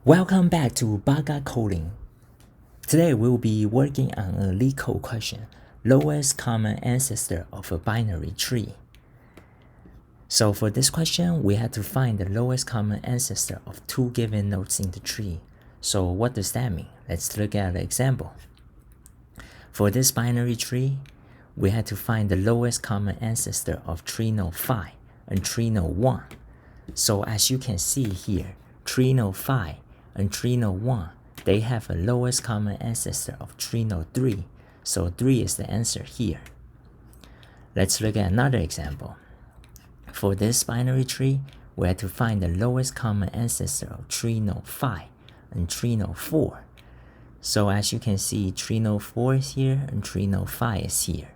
Welcome back to Baga Coding. Today we'll be working on a LeetCode question, lowest common ancestor of a binary tree. So for this question, we had to find the lowest common ancestor of two given nodes in the tree. So what does that mean? Let's look at an example. For this binary tree, we had to find the lowest common ancestor of tree node 5 and tree node 1. So as you can see here, tree node 5 and tree node 1, they have a lowest common ancestor of tree node 3. So 3 is the answer here. Let's look at another example. For this binary tree, we had to find the lowest common ancestor of tree node 5 and tree node 4. So as you can see, tree node 4 is here and tree node 5 is here.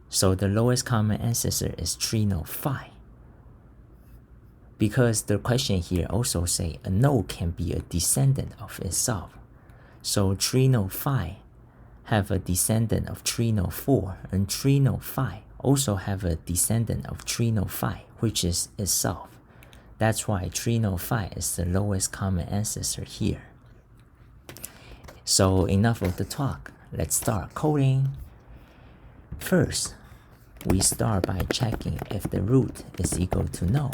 So the lowest common ancestor is tree node 5. Because the question here also say a node can be a descendant of itself. So tree node 5 have a descendant of tree node 4, and tree node 5 also have a descendant of tree node 5, which is itself. That's why tree node 5 is the lowest common ancestor here. So enough of the talk, let's start coding. First, we start by checking if the root is equal to no.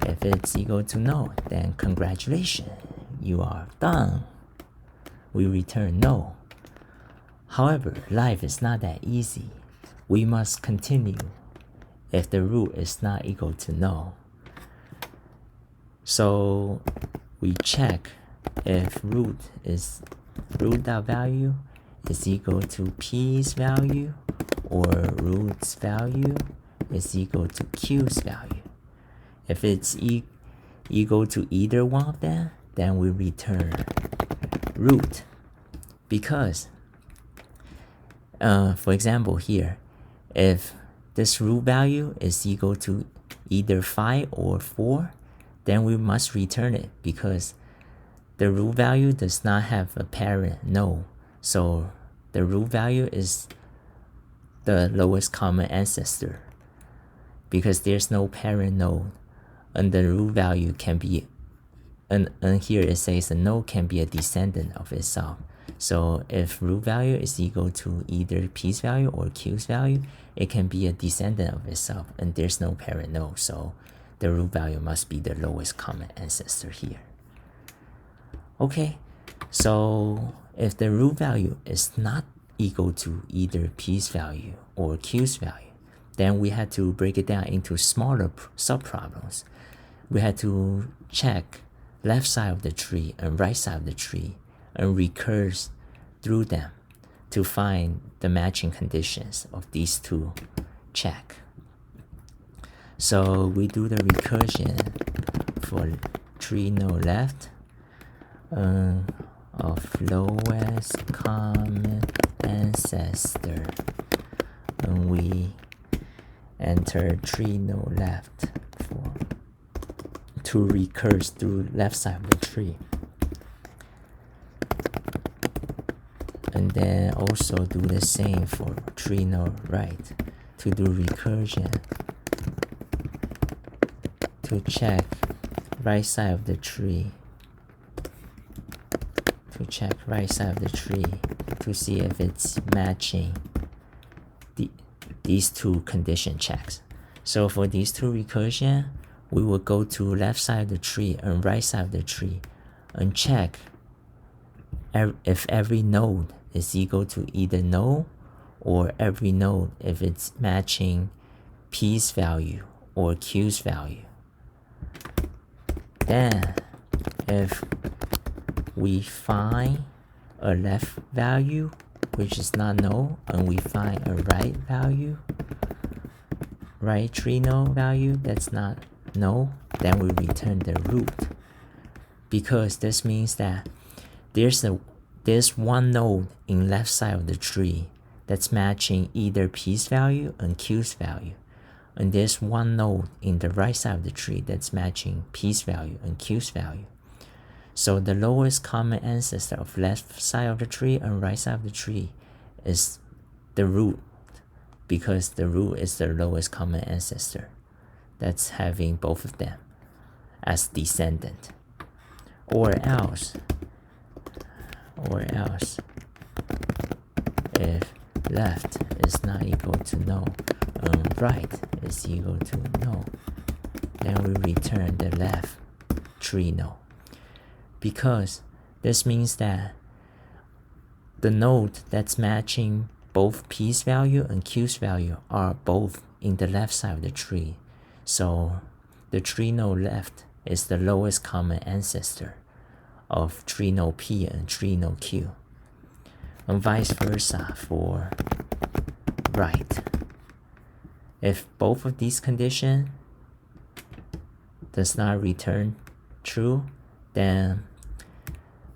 If it's equal to no, then congratulations, you are done. We return no. However, life is not that easy. We must continue if the root is not equal to no. So we check if root.value is equal to p's value or root's value is equal to q's value. If it's equal to either one of them, then we return root. Because, for example here, if this root value is equal to either 5 or 4, then we must return it because the root value does not have a parent node. So the root value is the lowest common ancestor because there's no parent node. And the root value can be, and here it says the node can be a descendant of itself. So if root value is equal to either p's value or q's value, it can be a descendant of itself, and there's no parent node. So the root value must be the lowest common ancestor here. Okay, so if the root value is not equal to either p's value or q's value, then we had to break it down into smaller subproblems. We had to check left side of the tree and right side of the tree and recurse through them to find the matching conditions of these two check. So we do the recursion for tree node left of lowest common ancestor, and we enter tree node left to recurse through left side of the tree. And then also do the same for tree node right to do recursion to check right side of the tree, to see if it's matching these two condition checks. So for these two recursion, we will go to left side of the tree and right side of the tree and check if every node is equal to either no or every node if it's matching p's value or q's value. Then if we find a left value which is not no, and we find a right value, right tree node value that's not no, then we return the root, because this means that there's one node in left side of the tree that's matching either p's value and q's value, and there's one node in the right side of the tree that's matching p's value and q's value. So the lowest common ancestor of left side of the tree and right side of the tree is the root, because the root is the lowest common ancestor that's having both of them as descendant. or else if left is not equal to no and right is equal to no, then we return the left tree no, because this means that the node that's matching both P's value and Q's value are both in the left side of the tree. So the tree node left is the lowest common ancestor of tree node P and tree node Q, and vice versa for right. If both of these conditions does not return true, then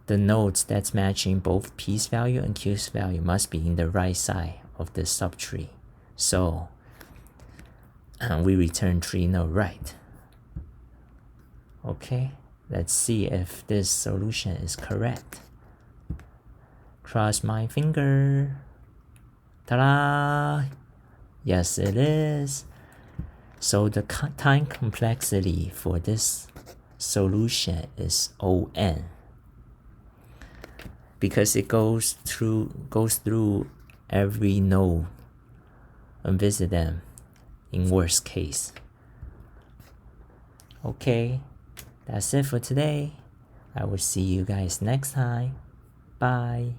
the nodes that's matching both P's value and Q's value must be in the right side of the subtree. So we return tree node right. Okay, let's see if this solution is correct. Cross my finger. Ta-da! Yes, it is. So the time complexity for this solution is O(n), because it goes through every node and visit them in worst case. Okay, that's it for today. I will see you guys next time. Bye.